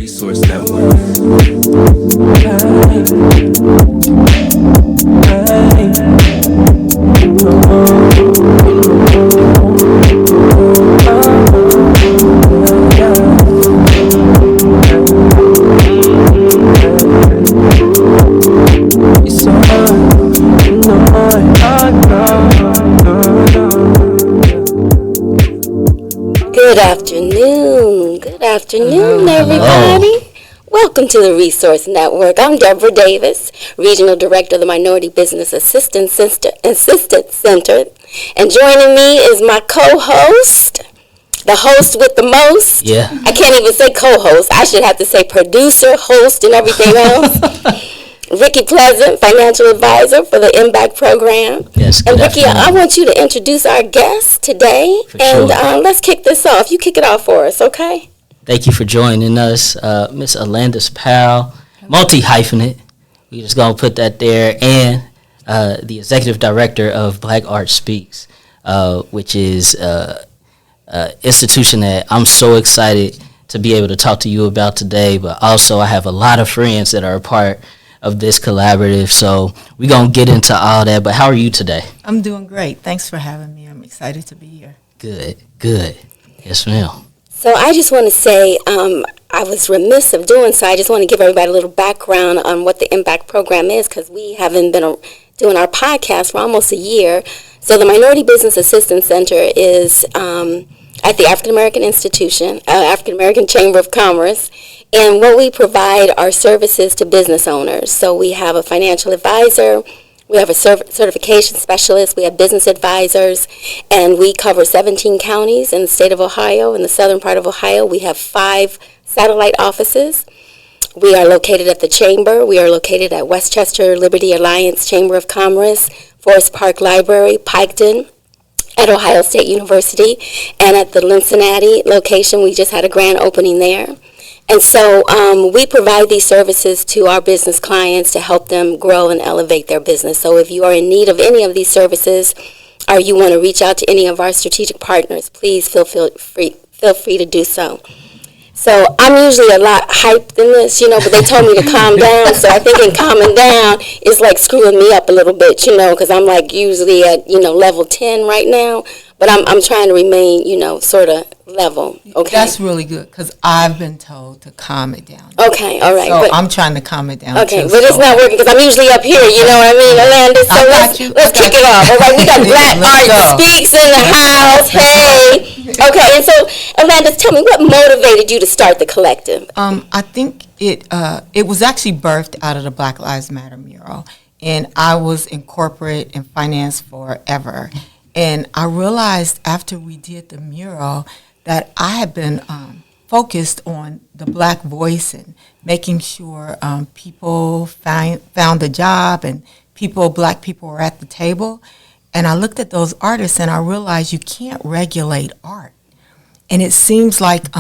Resource Network. Good afternoon, everybody. Welcome to the Resource Network. I'm Deborah Davis, Regional Director of the Minority Business Assistance Center. And joining me is my co-host, the host with the most. Yeah. I can't even say co-host. I should have to say producer, host, and everything else. Ricky Pleasant, financial advisor for the MBAC program. Yes, and Ricky, I want you to introduce our guest today. Let's kick this off. You kick it off for us, okay? Thank you for joining us, Miss Alandes Powell, multi-hyphenate. We just going to put that there. And the executive director of Black Art Speaks, which is an institution that I'm so excited to be able to talk to you about today. But also I have a lot of friends that are a part of this collaborative. So we're going to get into all that. But how are you today? I'm doing great. Thanks for having me. I'm excited to be here. Good. Yes, ma'am. So I just want to say I was remiss of doing so. I just want to give everybody a little background on what the Impact Program is, because we haven't been doing our podcast for almost a year. So the Minority Business Assistance Center is at the African American Institution, African American Chamber of Commerce. And what we provide are services to business owners. So we have a financial advisor, we have a certification specialist, we have business advisors, and we cover 17 counties in the state of Ohio. In the southern part of Ohio, we have 5 satellite offices. We are located at the Chamber. We are located at Westchester Liberty Alliance Chamber of Commerce, Forest Park Library, Piketon, at Ohio State University, and at the Cincinnati location. We just had a grand opening there. And so we provide these services to our business clients to help them grow and elevate their business. So if you are in need of any of these services, or you want to reach out to any of our strategic partners, please feel free to do so. So I'm usually a lot hyped in this, but they told me to calm down. So I think in calming down is like screwing me up a little bit, because I'm like usually at, level 10 right now. But I'm trying to remain, sort of level, okay? That's really good, because I've been told to calm it down. Okay, all right. So I'm trying to calm it down, okay, too. but it's not working, because I'm usually up here, you know what I mean, Alandes? So let's kick it off, all right? We got Black Art Speaks in the house, hey. Okay, and so, Alandes, tell me, what motivated you to start the collective? I think it was actually birthed out of the Black Lives Matter mural, and I was in corporate and finance forever. And I realized after we did the mural that I had been focused on the Black voice and making sure people found a job and Black people were at the table. And I looked at those artists and I realized you can't regulate art. And it seems like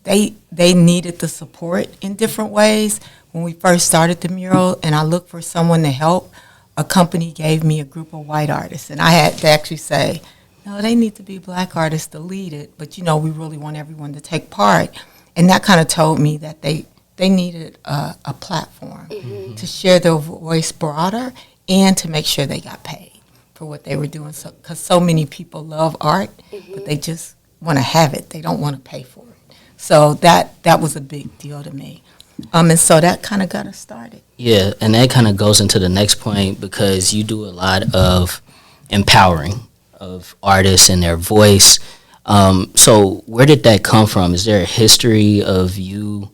they needed the support in different ways. When we first started the mural and I looked for someone to help, a company gave me a group of white artists, and I had to actually say, no, they need to be Black artists to lead it, but we really want everyone to take part. And that kind of told me that they needed a platform to share their voice broader and to make sure they got paid for what they were doing. So, because so many people love art, but they just want to have it. They don't want to pay for it. So that was a big deal to me. And so that kind of got us started. Yeah, and that kind of goes into the next point, because you do a lot of empowering of artists and their voice. So where did that come from? Is there a history of you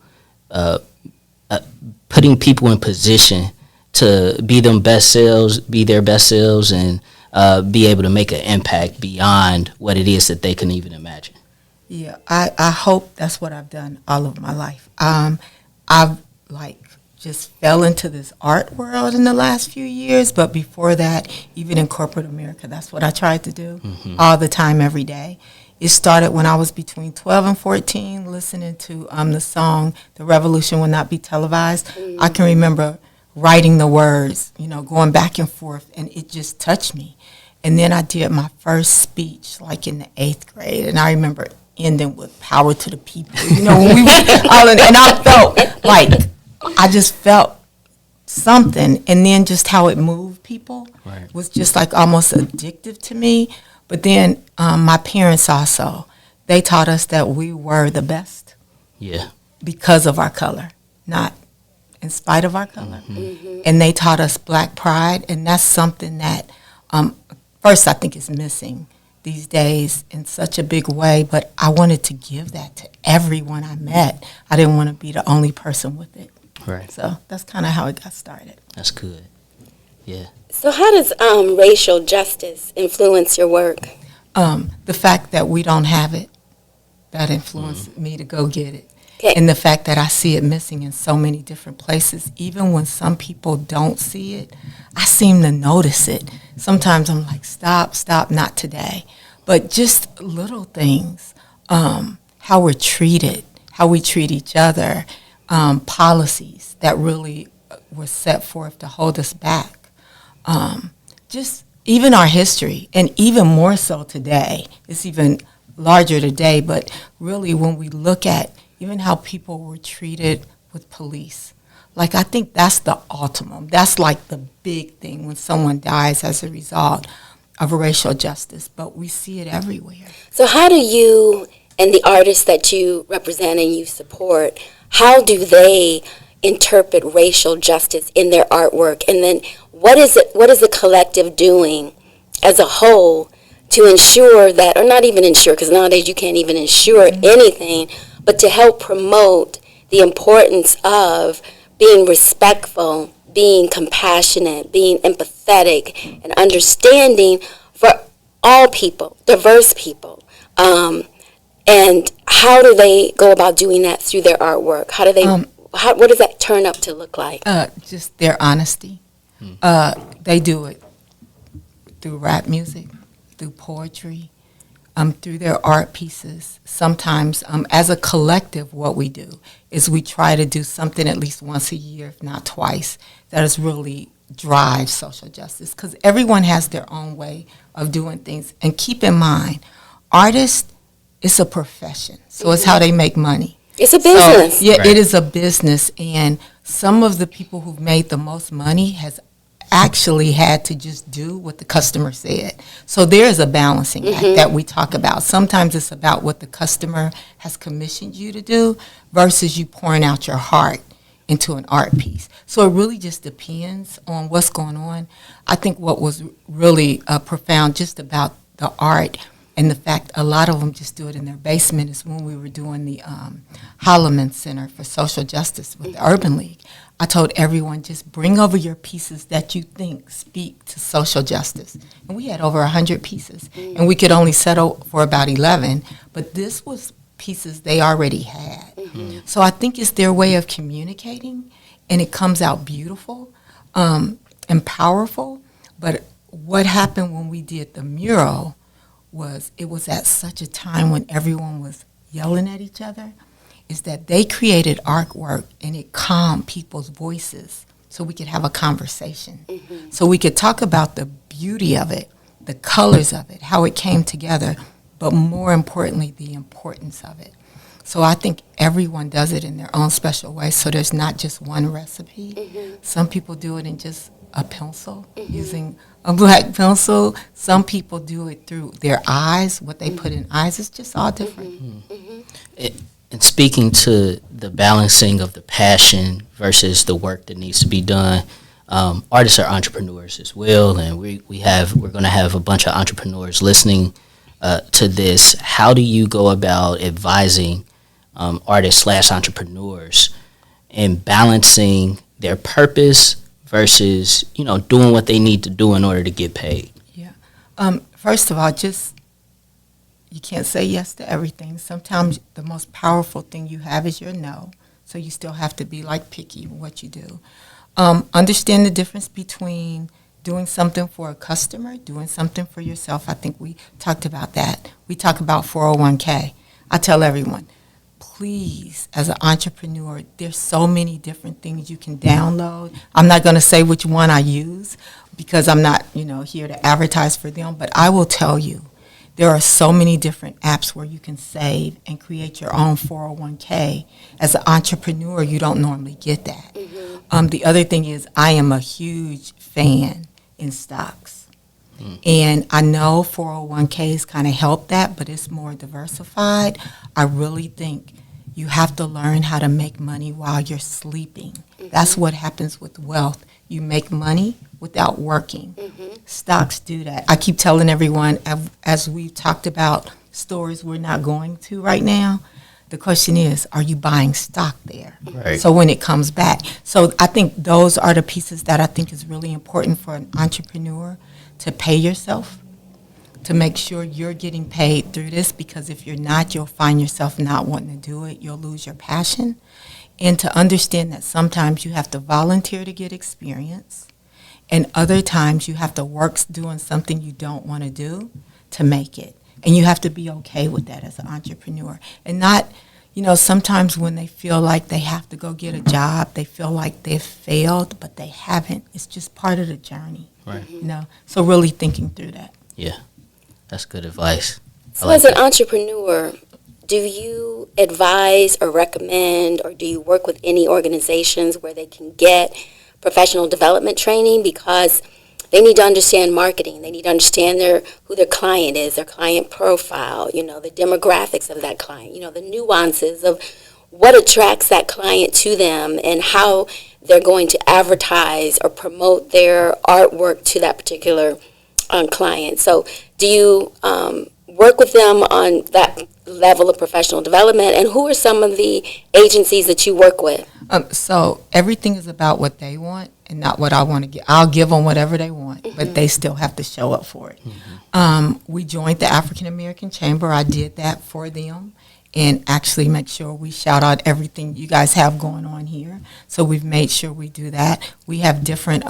putting people in position to be their best selves, and be able to make an impact beyond what it is that they can even imagine? Yeah, I hope that's what I've done all of my life. I've just fell into this art world in the last few years, but before that, even in corporate America, that's what I tried to do all the time, every day. It started when I was between 12 and 14, listening to the song, "The Revolution Will Not Be Televised." I can remember writing the words, going back and forth, and it just touched me. And then I did my first speech, in the 8th grade, and I remember ending with power to the people. You know, when we were all in, and I felt like, I just felt something, and then just how it moved people was just like almost addictive to me. But then my parents also, they taught us that we were the best. Yeah. Because of our color, not in spite of our color. And they taught us Black pride, and that's something that, first, I think is missing these days in such a big way, but I wanted to give that to everyone I met. I didn't want to be the only person with it. Right. So that's kind of how it got started. That's good. Yeah. So how does racial justice influence your work? The fact that we don't have it, that influenced me to go get it. Okay. And the fact that I see it missing in so many different places, even when some people don't see it, I seem to notice it. Sometimes I'm like, stop, not today. But just little things, how we're treated, how we treat each other, policies that really were set forth to hold us back. Just even our history, and even more so today. It's even larger today, but really when we look at even how people were treated with police. Like, I think that's the ultimate. That's like the big thing when someone dies as a result of racial justice. But we see it everywhere. So how do you and the artists that you represent and you support, how do they interpret racial justice in their artwork? And then what is the collective doing as a whole to ensure that, or not even ensure, because nowadays you can't even ensure anything, but to help promote the importance of being respectful, being compassionate, being empathetic, and understanding for all people, diverse people. And how do they go about doing that through their artwork? How do they? What does that turn up to look like? Just their honesty. They do it through rap music, through poetry, through their art pieces. Sometimes, as a collective, what we do is we try to do something at least once a year, if not twice, that is really drive social justice. Because everyone has their own way of doing things. And keep in mind, artists, it's a profession. So it's how they make money. It's a business. So, yeah, it is a business. And some of the people who've made the most money has actually had to just do what the customer said. So there is a balancing act that we talk about. Sometimes it's about what the customer has commissioned you to do versus you pouring out your heart into an art piece. So it really just depends on what's going on. I think what was really profound just about the art and the fact a lot of them just do it in their basement is when we were doing the Holloman Center for Social Justice with the Urban League. I told everyone, just bring over your pieces that you think speak to social justice. And we had over 100 pieces, and we could only settle for about 11, but this was pieces they already had. So I think it's their way of communicating, and it comes out beautiful and powerful. But what happened when we did the mural was it was at such a time when everyone was yelling at each other, is that they created artwork and it calmed people's voices so we could have a conversation. So we could talk about the beauty of it, the colors of it, how it came together, but more importantly, the importance of it. So I think everyone does it in their own special way, so there's not just one recipe. Some people do it in just a pencil, using a black pencil. Some people do it through their eyes, what they put in eyes. It's just all different. And speaking to the balancing of the passion versus the work that needs to be done, artists are entrepreneurs as well, and we're going to have a bunch of entrepreneurs listening to this. How do you go about advising artists / entrepreneurs in balancing their purpose versus doing what they need to do in order to get paid? Yeah. First of all, you can't say yes to everything. Sometimes the most powerful thing you have is your no. So you still have to be picky in what you do. Understand the difference between doing something for a customer, doing something for yourself. I think we talked about that. We talk about 401k. I tell everyone, please, as an entrepreneur, there's so many different things you can download. I'm not going to say which one I use because I'm not, here to advertise for them, but I will tell you There are so many different apps where you can save and create your own 401k. As an entrepreneur, you don't normally get that. The other thing is I am a huge fan in stocks. And I know 401ks kind of help that, but it's more diversified. I really think you have to learn how to make money while you're sleeping. That's what happens with wealth. You make money without working. Stocks do that. I keep telling everyone, as we've talked about stores we're not going to right now, the question is, are you buying stock there? Right. So when it comes back. So I think those are the pieces that I think is really important for an entrepreneur to pay yourself, to make sure you're getting paid through this, because if you're not, you'll find yourself not wanting to do it. You'll lose your passion. And to understand that sometimes you have to volunteer to get experience, and other times you have to work doing something you don't want to do to make it. And you have to be okay with that as an entrepreneur. And not, sometimes when they feel like they have to go get a job, they feel like they've failed, but they haven't. It's just part of the journey. Right. So really thinking through that. Yeah, that's good advice. So as an entrepreneur, do you advise or recommend, or do you work with any organizations where they can get professional development training? Because they need to understand marketing. They need to understand who their client is, their client profile, the demographics of that client, the nuances of what attracts that client to them and how they're going to advertise or promote their artwork to that particular client. So do you work with them on that level of professional development, and who are some of the agencies that you work with? So everything is about what they want and not what I want to get. I'll give them whatever they want, but they still have to show up for it. We joined the African American Chamber. I did that for them, and actually make sure we shout out everything you guys have going on here. So we've made sure we do that. We have different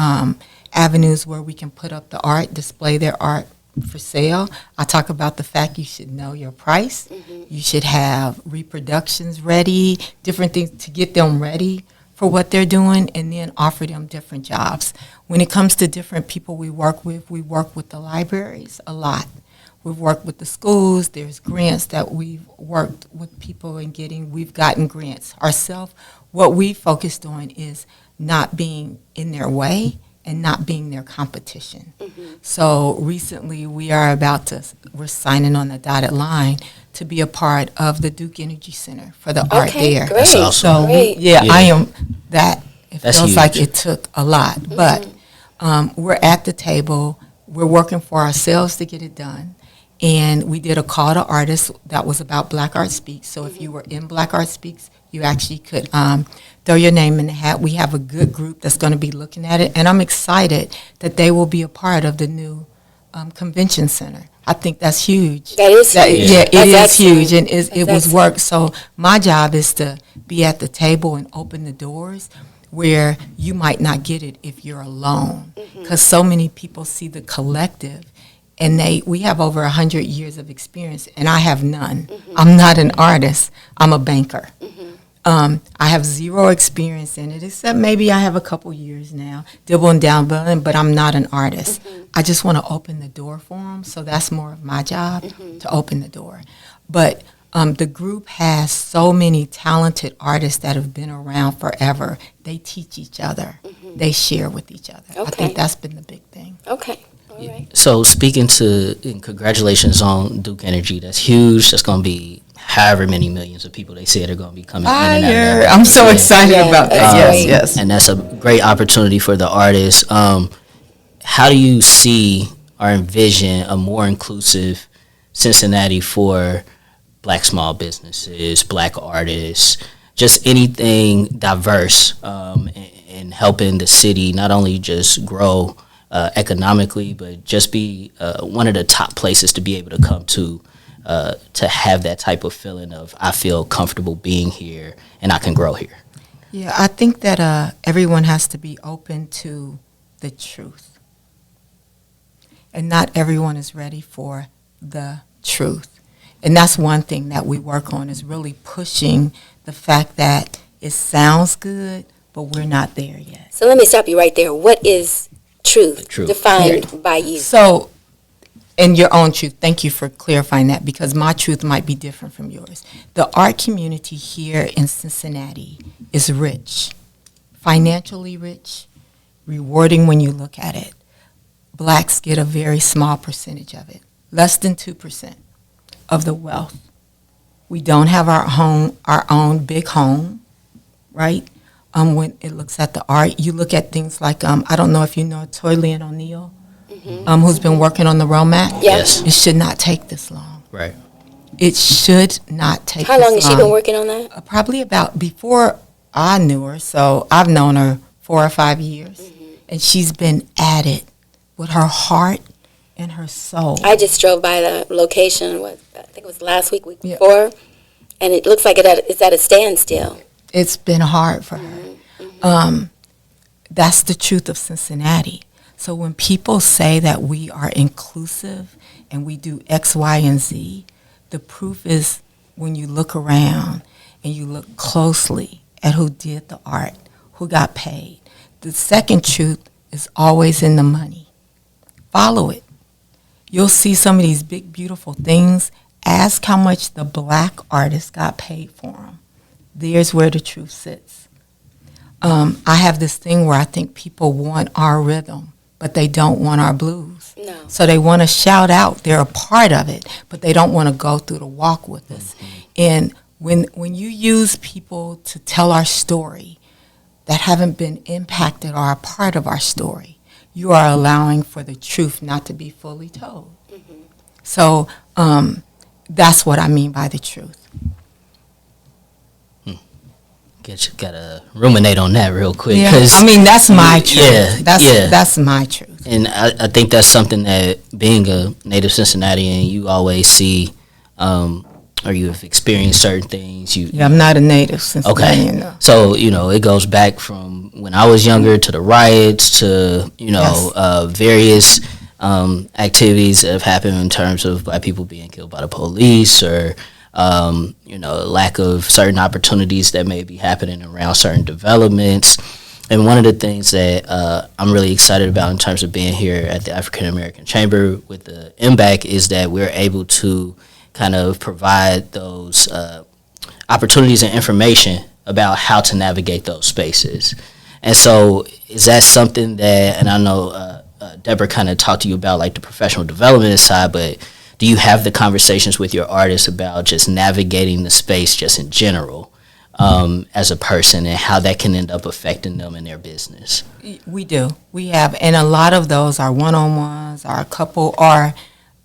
avenues where we can put up the art, display their art for sale. I talk about the fact you should know your price. You should have reproductions ready, different things to get them ready for what they're doing, and then offer them different jobs. When it comes to different people we work with the libraries a lot. We've worked with the schools. There's grants that we've worked with people in getting. We've gotten grants ourselves. What we focused on is not being in their way and not being their competition. So recently we're signing on the dotted line to be a part of the Duke Energy Center for the art there. Great. That's awesome. So Great. I am that. It That's feels huge. like it took a lot, but we're at the table. We're working for ourselves to get it done. And we did a call to artists that was about Black Art Speaks. So if you were in Black Art Speaks, you actually could throw your name in the hat. We have a good group that's going to be looking at it. And I'm excited that they will be a part of the new convention center. I think that's huge. That is huge. Yeah, That's it is excellent. huge. And it was excellent. work. So my job is to be at the table and open the doors where you might not get it if you're alone. Because so many people see the collective. And we have over 100 years of experience, and I have none. I'm not an artist. I'm a banker. I have zero experience in it, except maybe I have a couple years now, dibbling dabbling, but I'm not an artist. I just want to open the door for them, so that's more of my job, to open the door. But the group has so many talented artists that have been around forever. They teach each other. They share with each other. I Okay. think that's been the big thing. Okay. All right. So speaking to, and congratulations on Duke Energy. That's huge. That's going to be however many millions of people they said are going to be coming in and out of that. I'm so Yeah. excited Yeah, about that. that's Yes, great. yes. And that's a great opportunity for the artists. How do you see or envision a more inclusive Cincinnati for Black small businesses, Black artists, just anything diverse, and helping the city not only just grow economically, but just be one of the top places to be able to come to have that type of feeling of I feel comfortable being here and I can grow here. Yeah, I think that everyone has to be open to the truth. And not everyone is ready for the truth. And that's one thing that we work on, is really pushing the fact that it sounds good, but we're not there yet. So let me stop you right there. What is truth, Truth. defined by you? So And your own truth. Thank you for clarifying that, because my truth might be different from yours. The art community here in Cincinnati is rich, financially rich, rewarding when you look at it. Blacks get a very small percentage of it, less than 2% of the wealth. We don't have our own big home, right? When it looks at the art, you look at things like, I don't know if you know Toy Lynn O'Neill, who's been working on the Romac. Yes. It should not take this long. Right. It should not take How this long has she been working on that? Probably about before I knew her, so I've known her 4 or 5 years. And she's been at it with her heart and her soul. I just drove by the location, I think it was last week Yeah. before, and it looks like it's at a standstill. It's been hard for her. That's the truth of Cincinnati. So when people say that we are inclusive and we do X, Y, and Z, the proof is when you look around and you look closely at who did the art, who got paid. The second truth is always in the money. Follow it. You'll see some of these big, beautiful things. Ask how much the black artist got paid for them. There's where the truth sits. I have this thing where I think people want our rhythm, but they don't want our blues. No. So they want to shout out. They're a part of it, but they don't want to go through the walk with us. And when you use people to tell our story that haven't been impacted or are a part of our story, you are allowing for the truth not to be fully told. So that's what I mean by the truth. Gotta ruminate on that real quick. Yeah. 'Cause I mean, that's my truth. Yeah, That's my truth. And I think that's something that, being a native Cincinnatian, you always see, or you have experienced certain things. Yeah, I'm not a native Cincinnatian. Okay. So, it goes back from when I was younger to the riots to, various activities that have happened in terms of black people being killed by the police, or lack of certain opportunities that may be happening around certain developments. And one of the things that I'm really excited about in terms of being here at the African American Chamber with the MBAC is that we're able to kind of provide those opportunities and information about how to navigate those spaces. And so is that something that, and I know Deborah kind of talked to you about like the professional development side, but do you have the conversations with your artists about just navigating the space just in general as a person, and how that can end up affecting them in their business? We do. We have. And a lot of those are one-on-ones, or a couple, or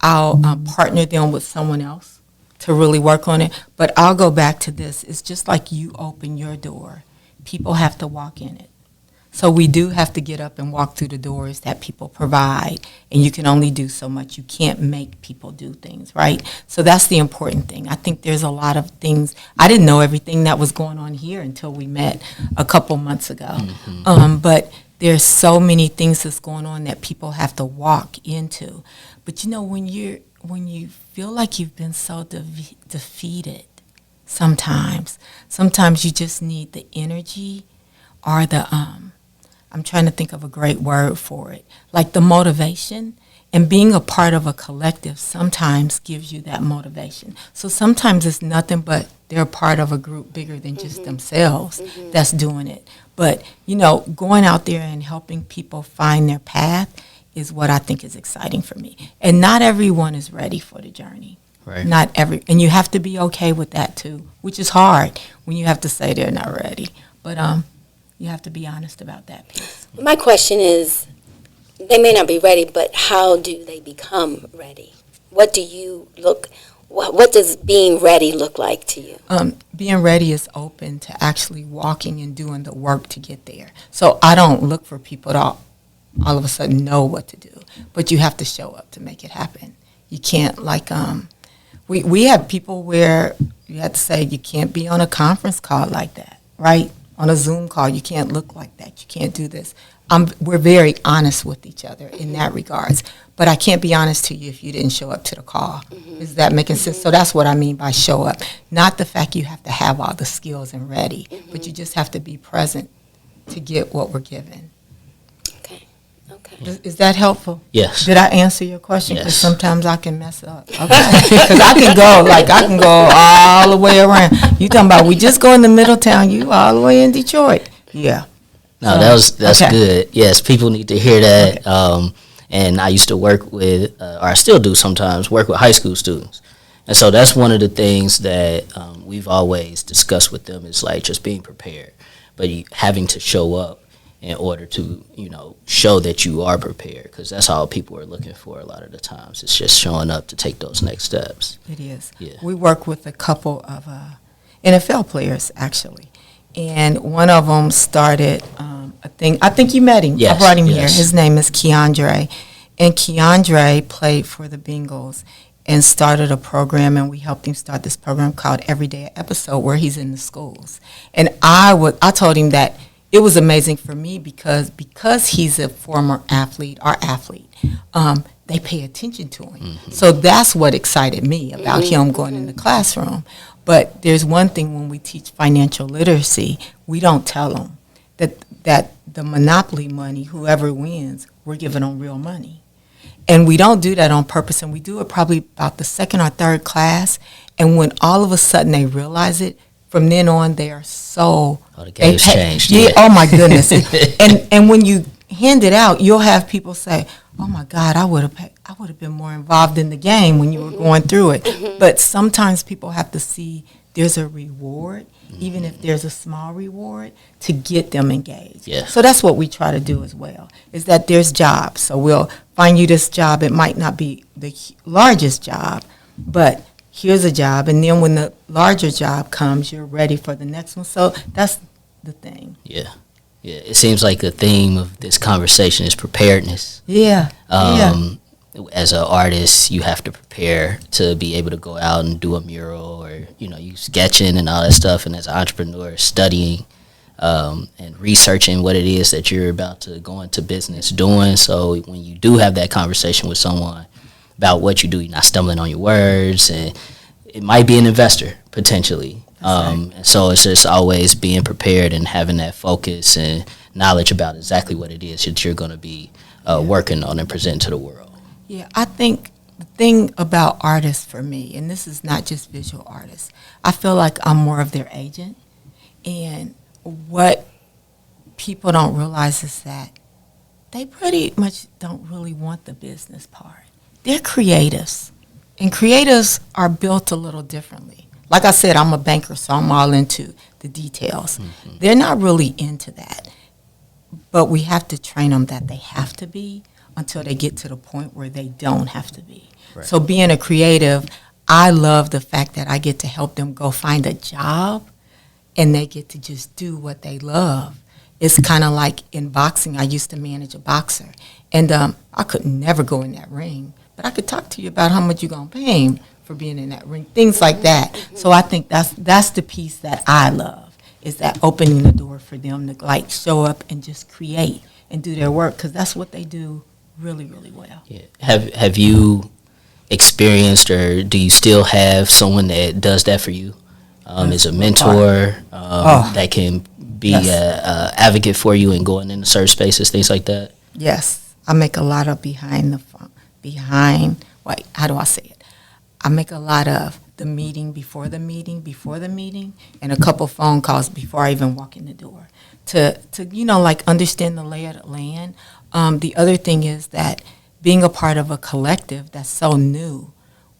I'll partner them with someone else to really work on it. But I'll go back to this. It's just like you open your door. People have to walk in it. So we do have to get up and walk through the doors that people provide, and you can only do so much. You can't make people do things, right? So that's the important thing. I think there's a lot of things. I didn't know everything that was going on here until we met a couple months ago. But there's so many things that's going on that people have to walk into. But when you feel like you've been so defeated, sometimes you just need the energy, or the I'm trying to think of a great word for it, like the motivation. And being a part of a collective sometimes gives you that motivation. So sometimes it's nothing but they're a part of a group bigger than just themselves that's doing it. But, going out there and helping people find their path is what I think is exciting for me. And not everyone is ready for the journey. Right. And you have to be okay with that too, which is hard when you have to say they're not ready. But you have to be honest about that piece. My question is, they may not be ready, but how do they become ready? What does being ready look like to you? Being ready is open to actually walking and doing the work to get there. So I don't look for people to all of a sudden know what to do, but you have to show up to make it happen. You can't we have people where you have to say you can't be on a conference call like that, right? On a Zoom call, you can't look like that. You can't do this. We're very honest with each other in that regards. But I can't be honest to you if you didn't show up to the call. Is that making sense? So that's what I mean by show up. Not the fact you have to have all the skills and ready, but you just have to be present to get what we're given. Okay. Is that helpful? Yes. Did I answer your question? Yes. Because sometimes I can mess up. Okay. Because I can go all the way around. You talking about we just go into Middletown, you all the way in Detroit. Yeah. No, that's okay. good. Yes, people need to hear that. Okay. And I used to work with, or I still do sometimes, work with high school students. And so that's one of the things that we've always discussed with them is like just being prepared, but having to show up in order to, show that you are prepared, because that's all people are looking for a lot of the times. It's just showing up to take those next steps. It is. Yeah. We work with a couple of NFL players, actually. And one of them started a thing. I think you met him. Yes, I brought him here. yes. His name is Keandre. And Keandre played for the Bengals and started a program, and we helped him start this program called Everyday Episode, where he's in the schools. And I told him that it was amazing for me because he's a former athlete, they pay attention to him. Mm-hmm. So that's what excited me about him going in the classroom. But there's one thing when we teach financial literacy, we don't tell them that the monopoly money, whoever wins, we're giving them real money. And we don't do that on purpose, and we do it probably about the second or third class. And when all of a sudden they realize it, from then on they are so... Oh, the game's changed. Yeah, oh my goodness. and when you hand it out, you'll have people say, oh my God, I would have been more involved in the game when you were going through it. But sometimes people have to see there's a reward, even if there's a small reward, to get them engaged. Yeah. So that's what we try to do as well, is that there's jobs. So we'll find you this job. It might not be the largest job, but here's a job. And then when the larger job comes, you're ready for the next one. So that's the thing. Yeah. Yeah, it seems like the theme of this conversation is preparedness. Yeah. As an artist, you have to prepare to be able to go out and do a mural or, you sketching and all that stuff. And as an entrepreneur, studying and researching what it is that you're about to go into business doing. So when you do have that conversation with someone about what you do, you're not stumbling on your words. And it might be an investor, potentially. Right. And so it's just always being prepared and having that focus and knowledge about exactly what it is that you're going to be working on and presenting to the world. Yeah, I think the thing about artists for me, and this is not just visual artists, I feel like I'm more of their agent. And what people don't realize is that they pretty much don't really want the business part. They're creatives. And creatives are built a little differently. Like I said, I'm a banker, so I'm all into the details. Mm-hmm. They're not really into that. But we have to train them that they have to be until they get to the point where they don't have to be. Right. So being a creative, I love the fact that I get to help them go find a job and they get to just do what they love. It's kind of like in boxing. I used to manage a boxer, and I could never go in that ring, but I could talk to you about how much you're going to pay him for being in that ring, things like that. So I think that's the piece that I love, is that opening the door for them to show up and just create and do their work, because that's what they do really, really well. Yeah. Have you experienced, or do you still have someone that does that for you? As a mentor that can be an advocate for you and going into certain spaces, things like that? Yes. I make a lot of how do I say it? I make a lot of the meeting, and a couple phone calls before I even walk in the door to understand the lay of the land. The other thing is that being a part of a collective that's so new,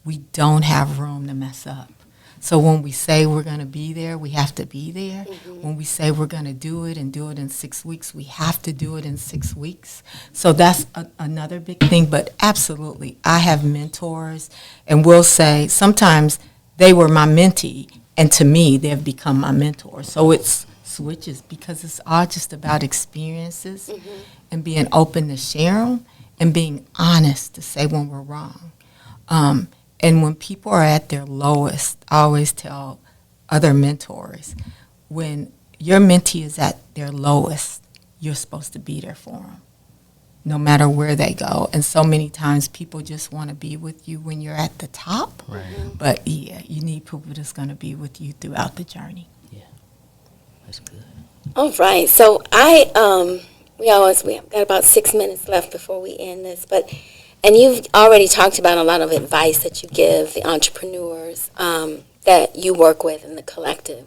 we don't have room to mess up. So when we say we're going to be there, we have to be there. Mm-hmm. When we say we're going to do it in 6 weeks, we have to do it in 6 weeks. So that's another big thing. But absolutely, I have mentors, and we'll say sometimes they were my mentee, and to me, they've become my mentor. So it's switches, because it's all just about experiences and being open to share them and being honest to say when we're wrong. And when people are at their lowest, I always tell other mentors, when your mentee is at their lowest, you're supposed to be there for them, no matter where they go. And so many times people just want to be with you when you're at the top. Right. But, yeah, you need people that's going to be with you throughout the journey. Yeah, that's good. All right. So We have got about 6 minutes left before we end this, and you've already talked about a lot of advice that you give the entrepreneurs that you work with in the collective.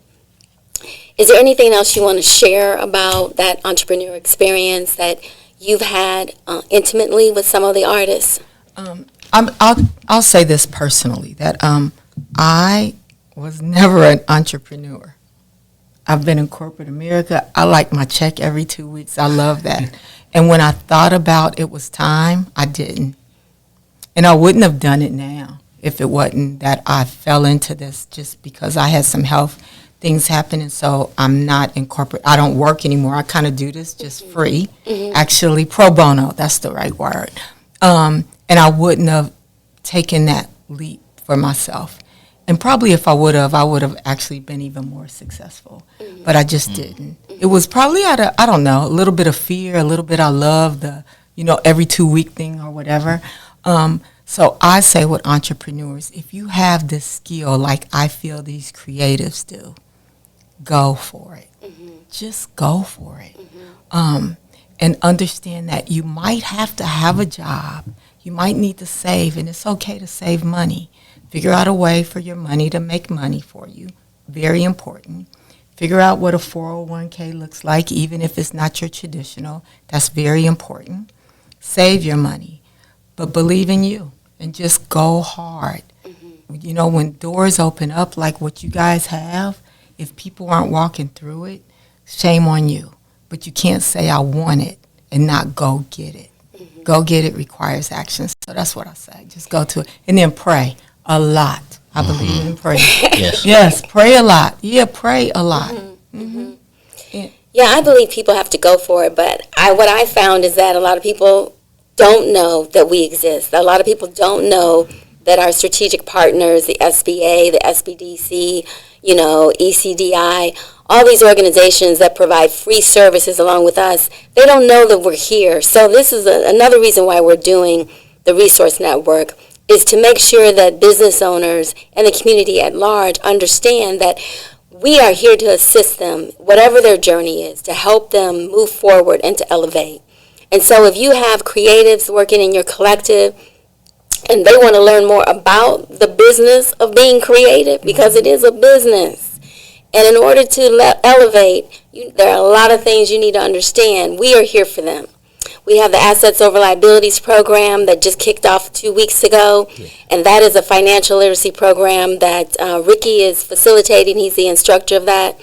Is there anything else you want to share about that entrepreneur experience that you've had intimately with some of the artists? I'll say this personally, that I was never an entrepreneur. I've been in corporate America. I like my check every 2 weeks. I love that. And when I thought about it was time, I didn't. And I wouldn't have done it now if it wasn't that I fell into this just because I had some health things happen. And so I'm not in corporate. I don't work anymore. I kind of do this just free. Actually, pro bono, that's the right word. And I wouldn't have taken that leap for myself. And probably if I would have actually been even more successful. But I just didn't. It was probably out of, I don't know, a little bit of fear, a little bit I love the, every 2 week thing or whatever. So I say with entrepreneurs, if you have this skill like I feel these creatives do, go for it. Just go for it. And understand that you might have to have a job. You might need to save, and it's okay to save money. Figure out a way for your money to make money for you. Very important. Figure out what a 401k looks like, even if it's not your traditional. That's very important. Save your money, but believe in you and just go hard. When doors open up like what you guys have, if people aren't walking through it, shame on you. But you can't say I want it and not go get it. Go get it requires action. So that's what I say. Just go to it. And then pray a lot. I believe in prayer. Yes, pray a lot. Yeah, pray a lot. Yeah, I believe people have to go for it, but what I found is that a lot of people don't know that we exist. A lot of people don't know that our strategic partners, the SBA, the SBDC, ECDI, all these organizations that provide free services along with us, they don't know that we're here. So this is another reason why we're doing the Resource Network, is to make sure that business owners and the community at large understand that we are here to assist them, whatever their journey is, to help them move forward and to elevate. And so if you have creatives working in your collective and they want to learn more about the business of being creative, because it is a business, and in order to elevate, there are a lot of things you need to understand. We are here for them. We have the Assets Over Liabilities program that just kicked off 2 weeks ago, and that is a financial literacy program that Ricky is facilitating. He's the instructor of that.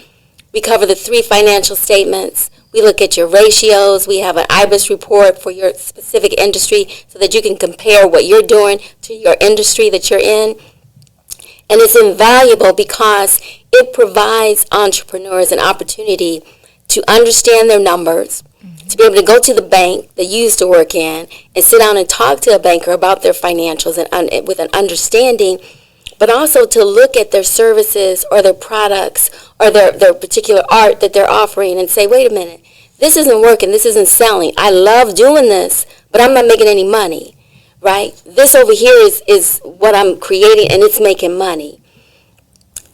We cover the 3 financial statements. We look at your ratios. We have an IBIS report for your specific industry so that you can compare what you're doing to your industry that you're in. And it's invaluable because it provides entrepreneurs an opportunity to understand their numbers, to be able to go to the bank they used to work in and sit down and talk to a banker about their financials and with an understanding, but also to look at their services or their products or their particular art that they're offering and say, wait a minute, this isn't working, this isn't selling. I love doing this, but I'm not making any money, right? This over here is what I'm creating, and it's making money.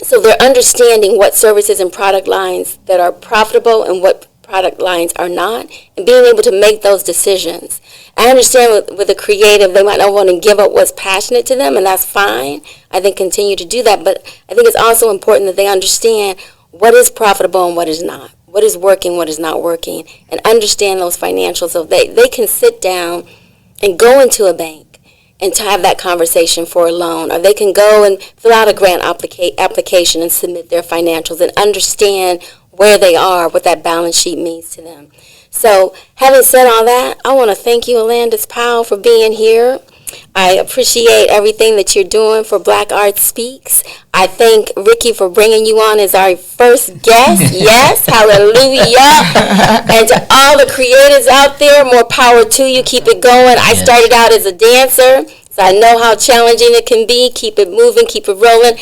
So they're understanding what services and product lines that are profitable and what product lines are not, and being able to make those decisions. I understand with a creative, they might not want to give up what's passionate to them, and that's fine. I think continue to do that, but I think it's also important that they understand what is profitable and what is not, what is working, what is not working, and understand those financials so they can sit down and go into a bank and to have that conversation for a loan, or they can go and fill out a grant application and submit their financials and understand where they are, what that balance sheet means to them. So having said all that, I want to thank you, Alandes Powell, for being here. I appreciate everything that you're doing for Black Art Speaks. I thank Ricky for bringing you on as our first guest. Yes, hallelujah. And to all the creators out there, more power to you. Keep it going. I started out as a dancer, so I know how challenging it can be. Keep it moving, keep it rolling.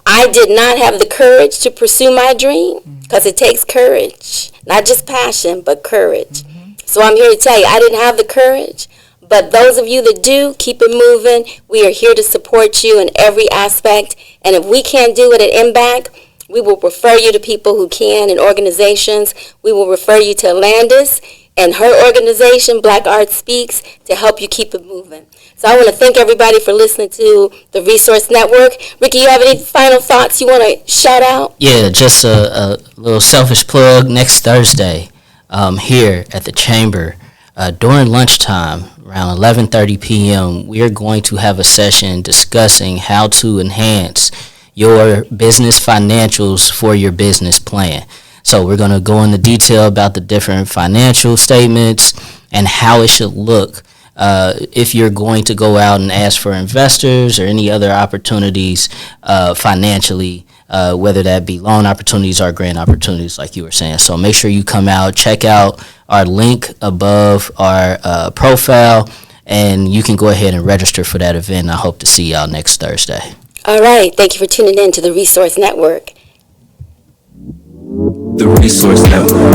I did not have the courage to pursue my dream because it takes courage, not just passion, but courage. So I'm here to tell you, I didn't have the courage. But those of you that do, keep it moving. We are here to support you in every aspect. And if we can't do it at MBAC, we will refer you to people who can in organizations. We will refer you to Alandes. and her organization, Black Art Speaks, to help you keep it moving. So I want to thank everybody for listening to the Resource Network. Ricky, you have any final thoughts you want to shout out? Yeah, just a little selfish plug. Next Thursday, here at the Chamber, during lunchtime, around 11:30 p.m., we are going to have a session discussing how to enhance your business financials for your business plan. So we're going to go into detail about the different financial statements and how it should look if you're going to go out and ask for investors or any other opportunities financially, whether that be loan opportunities or grant opportunities, like you were saying. So make sure you come out, check out our link above our profile, and you can go ahead and register for that event. I hope to see y'all next Thursday. All right. Thank you for tuning in to the Resource Network. The Resource Network.